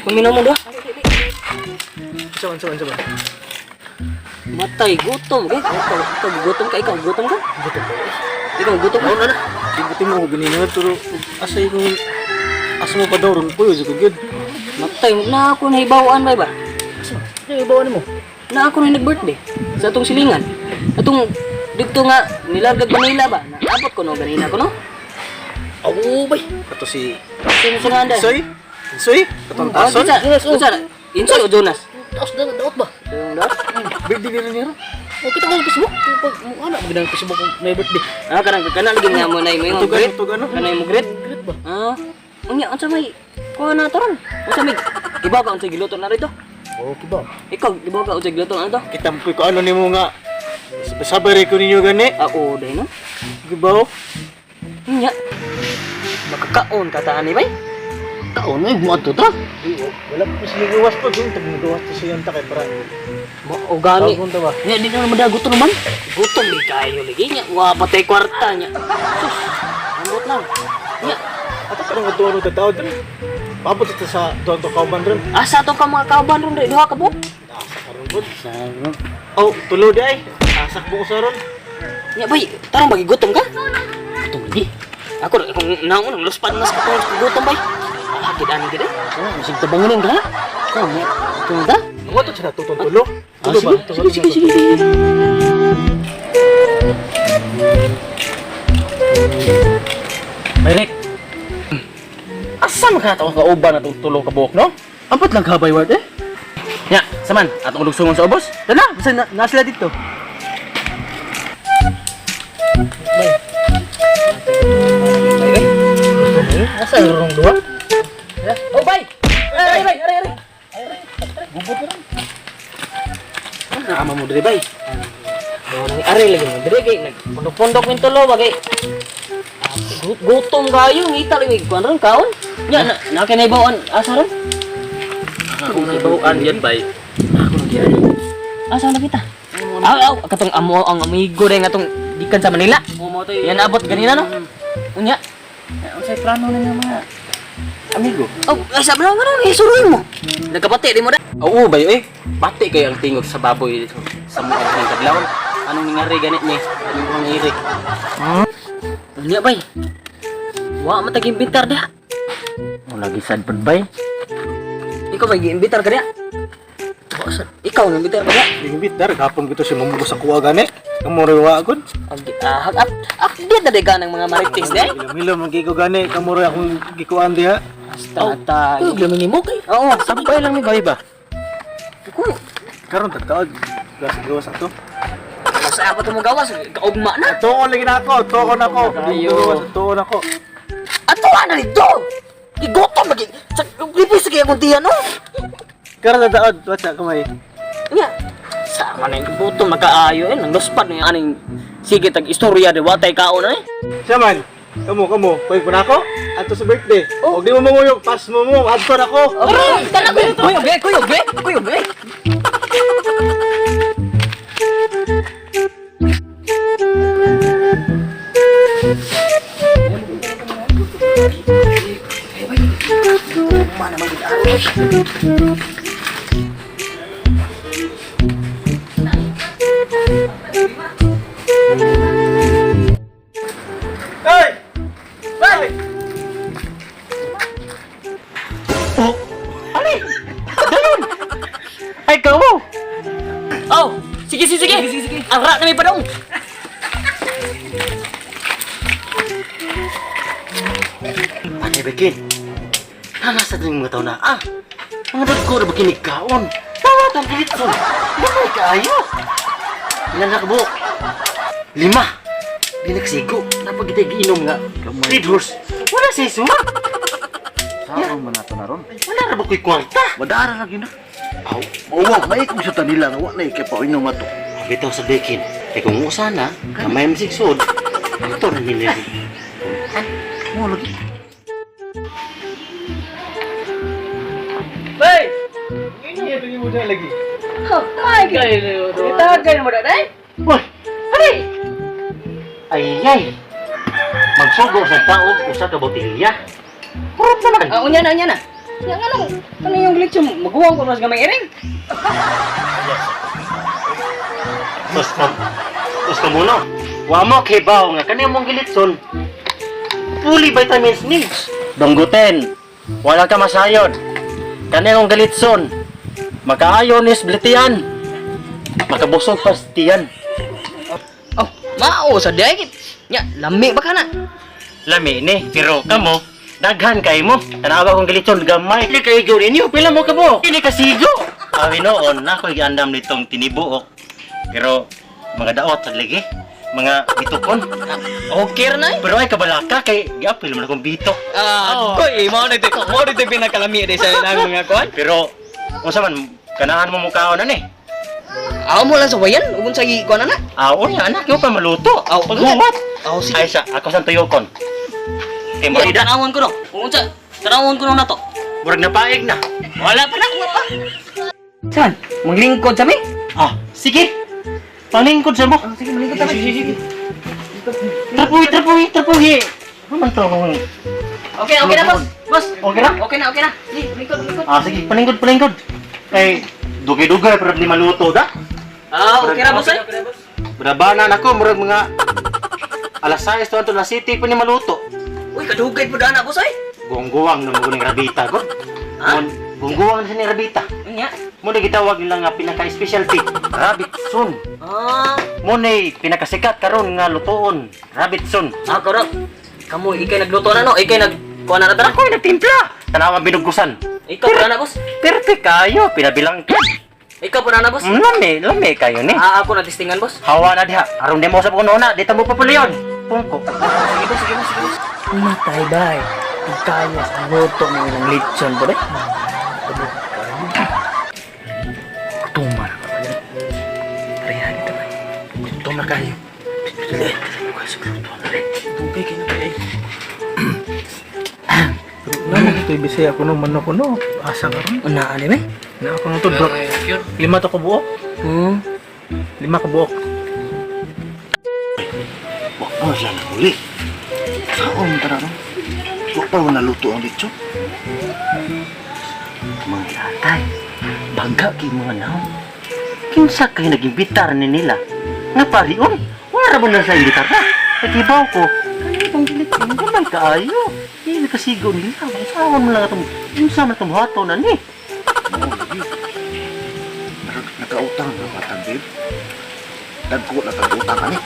Paminaw mo doon. Saban. Matay, gutom. Ikaw gutom ka? Ikaw gutom ka? Gutom ba? Ikaw gutom ka? Na. Igutin mo ko ganina pero asay ko asa mo pa daw ron puyo sa good. Matay, na ako na ibawaan ba? Ano ibawan mo? Na ako na nag-birthday sa atong silingan. Atong dito nga nilargag Manila ba? Naabot ko no ganina ko no? Aw bay. Kato si Sino nga anda? Insoy? Katong tason? Insoy o Jonas? Taos daot ba? Yung dos? Birthday ni Nero. O kita ko Facebook. Pag mo ana magdang Facebook na birthday. Ah, kanang lagi nga mo na yung great. Tugano? Kanang yung great? Great ba? Ah, unya unsa may kuha na to ron? Unsa may ibaw ka unsa giluto na rito? Oh, kiba. Ikaw ibaw ka unsa giluto na to? Kita mo ko ano nimo nga sabay ko ninyo gani. Oo, dai no. Gibaw. Unya. Makakaon ka ta ani bay? Kaon ay mo ato ta. Wala ko sila gawas pa dun tag gawas to siya ta kay para. O gani. Tawag ba? Nya di na madaguto naman. Gutom di kayo lagi nya. Wa patay kwarta nya. Sus. Ambot lang. Nya. Ato karong atuan ta tawad dun. Pabot ito sa tuwan to kauban ron. Asa to ka mga kauban ron duha ka buk? Asa karon bud. Oh, tulo di ay. Asak mo ko sa ron. Nya bay, tarong bagi gutom ka? Gutom di. Ako kung naon ang luspan mas ka gutom bay. Hakit ani gid. Masig tabangon ka. Kamo. Tunda? Ako to sila tutong tulo. Tulo ba? Sige. Merek. Asa man ka taon ka uban na tulong ka buhok, no? Ampat lang kabay word eh. Ya, saman, atong lugsungon sa ubos. Dala, basta na sila dito. Bay. Asa yung dua? Oh bay. Are. Gugut na rin. Ano ama mo diri bay? Nang are lagi mo diri kay nagpondok-pondok min tulo bagay. Gutom kayo, ngita lagi kuan ron kaon. Nya na kinaibawan asa ron? Ako nabawaan yan, bay. Ako nagyari. Asa na kita? Aw, katong amo ang amigo rin atong gikan sa Manila. Yan abot ganina no. Unya. Unsay plano na nga mga amigo? Oh, ay sabi lang ano, isuroy mo. Nagkapati di mo da. Oo, bay eh. Bati kayo ang tingog sa baboy dito. Sa mga ng kadlawon. Anong nangyari ganit ni? Anong nangyari? Unya bay. Wa mataging bintar da. Mo lagi sad pud bay. Ikaw ba giimbitar ka diya? Ikaw nang bitar ka diya? Imbitar gapon gito si mamugos sa kuwa gani. Kamo rewa agud. Di na de ganang mga marites de. Milo magigo gani kamo re akong gikuan diha. Basta Ugla ni mo kay. Oo, Sampay lang ni bay ba? Kuy. Karon tagkaod. Gawas ato. Sa ako to magawas, kaugma na. Tuon lagi na ako, tuon ako. Ayo. Tuon ako. Ato ana dito. Igotom lagi. Lipis kaya kung tiyan no. Karon tagkaod, watsa kamay. Nya. Sama na yung buto makaayo eh. Nang luspad na yung aning sige tag istorya de watay kaon eh. Siya man. Kamo, pwede po na ako? Ato sa birthday. Huwag di mo manguyog, pas mo mo, adto na ako. Aray! Tara ko! Kuyog be! Mana man Hey! Hey! Oh! Ali! Dayon! Ay, kamu! Oh! Sige! Ara na may padong! Ate Bekin, nasa din mga tao na, mga dagko na bakinig kaon. Tawatan pilit ko. Bakit kaayo? Ilan na kabo? 5. Di nagsigo. Napag kita giinom nga. Red horse. Wala sa iso. Saan man nato na ron? Wala na ba ko'y kwarta? Madara lagi na. Aw, oo, may kung sa tanila nga wala kay pauinom ato. Bitaw sa Bekin. Kung mo sana, kamay masigsod. Ito na nila. Mo lagi. Bay! Ini ya tadi muda lagi. Ay, kayo. Itagay mo na, day? Boy! Ay! Ay! Magsugo sa taog usa ka botilya. Purot naman. Unya na. Yang ano yung glitch mo? Maguwang ko mas gamay iring. Tos ka muna. Wa mo kibaw nga kani mong gilitson. Fully vitamins needs. Donggutin. Wala ka masayod. Kani mong gilitson. Makaayon is blitian. Makabusog pas tiyan. Oh, mao sa dayit. Nya, lami ba kana? Lami ni, pero kamo daghan kay mo. Tanawa kong gilitson gamay. Dili kay gyud inyo pila mo kabo. Dili ka sigo. Awi noon na ko giandam nitong tinibuok. Pero mga daot lagi. Mga bitukon. Okay ra na. Pero ay kabalaka kay giapil man akong bitok. Koy, mao dito pinakalami di sa nang mga kuan. Pero unsa man ganahan mo mukaon ani? Aw mo lang sa wayan, ugon sa kuan na. Aon ya anak yo pa maluto. Aw, paghuwat. Aw sige. Ay sa ako sang tuyokon. Kay mo ida Tanawon ko no. Unsa? Tanawon ko no na to. murag napaig na. Wala pa na pa. Saan? Maglingkod sa mi? Ah, sige. Palingkod sa mo. Sige, maglingkod ta. Sige. Trapuhi. Naman to. Okay na boss. Boss. Okay na? Okay na. Lingkod. Ah, sige, palingkod. Kay dugay-dugay pero di maluto da. Okay na boss. Brabanan ako murag mga alas 6 to na city pa ni maluto. Uy, kadugay po daan na boss ay. Guwang-guwang na mo ning rabita ko. Ha? Guwang-guwang na ni rabita. Unya. Mo na gitawag nila nga pinaka-specialty, rabbit son. Mo na pinakasikat karon nga lutoon, rabbit son. Korok. Kamu ikay nagluto na no? Ikay kuha na dara? Ako nagtimpla. Tanawa binugusan. Ikaw po na boss. Perfect kayo, pinabilang ka. Ikaw po na boss. Lami kayo ni. Ako na testingan boss. Hawa na diha. Aron demo sa puno dito mo papuliyon. Pungko. Sige boss. Matay bay. Kaya sa luto mo ng lechon po Tumar. Rehan ito ba? Tumar kayo. Dugay kayo na kaya. Naman ito ibisay ako no manok ko no. Asa ka ron? Unaan ba? Na ako nung tudlok. 5 to ko buok. 5 ka buok. Wag mo sila na huli. Saan tara ron? Huwag pa mo naluto ang lechon. Mga tatay, bangga kay mga naon. Kinsa kayo naging bitar ni nila? Nga parion, wala mo na sa imbitar na. Nagibaw ko, kanibang gilit ko, naman kaayo. Hindi kasigaw nila, masawan mo lang itong, insa man itong hato na ni. Oo, lagi. Pero nakautang na batang babe. Dagko na kag-utang ani.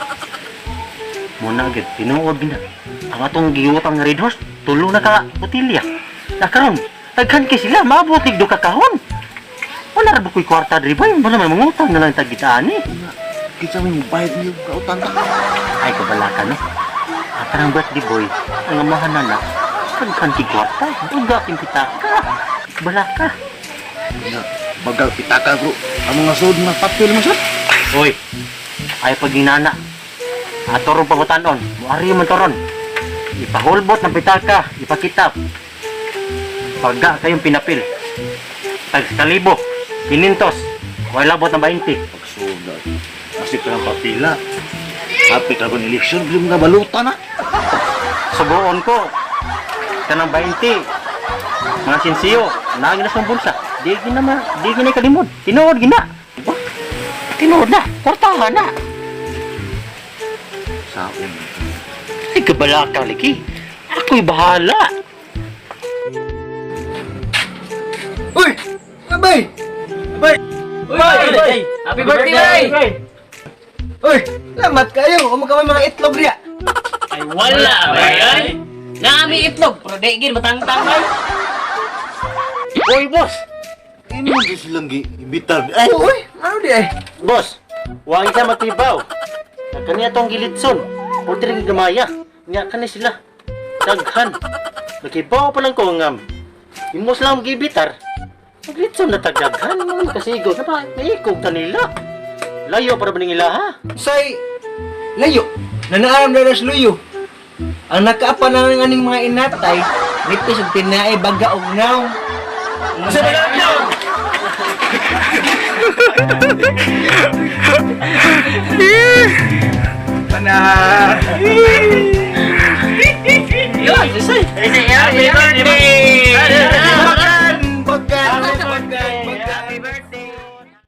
Muna agad, tinuod na. Ang atong giutang nga red horse, tulo na ka botilya. Nakaroon, daghan kay sila, mabutig do kakahon. Wala ra ba ko'y kwarta diri ba? Wala man mangutang na lang tagitaan ni. Kita mo yung bayad niyo kautang ka. Ay, kabala ka, no? At parang birthday boy, ang amahan na na, daghan kay kwarta, uga king pitaka. Bala ka. Na bagal pitaka bro. Ang mga sud na papel mo sud. Hoy, ay paginana. Atorong pangutanon, muari man toron. Ipahulbot ng pitaka, ipakitap. Pagga kayong pinapil. Tag 1,000, 500, wala labot ng 20. Pagsugat. Masip ka ng papila. Hapit ako ng eleksyon, bili mo nga baluta na. Subuon ko. Kanang 20. Mga sinsiyo, naagin na sa bulsa. Di gina kalimod. Tinuod gina. Tinuod na, kwartahan na. Saon. Ay, kabala ka, Liki. Ako'y bahala. Uy! Abay! Abay! Uy! Happy birthday! Uy! Lamat kayo! Huwag ka may mga itlog riya! Ay wala bay. Nami itlog, pero di gid matangtang bay. Uy, boss! Ino di silang gibitar. Ay! Uy! Ano di ay? Boss, huwag isa matibaw. Kanya tong gilitson. Pwede rin gamaya. Nga kani sila. Daghan. Nakibaw pa lang ko ngam. Imos lang gibitar. Maglitson na tagdaghan. Naman kasigo. Naikog ta nila. Layo para ba nila ha? Say! Layo! nanaaram na ras luyo. Ang nakaapa na ng aning mga inatay, nipis og tinae baga og naw. Sa balagyaw! Tanan! Yun, sisay. Happy birthday!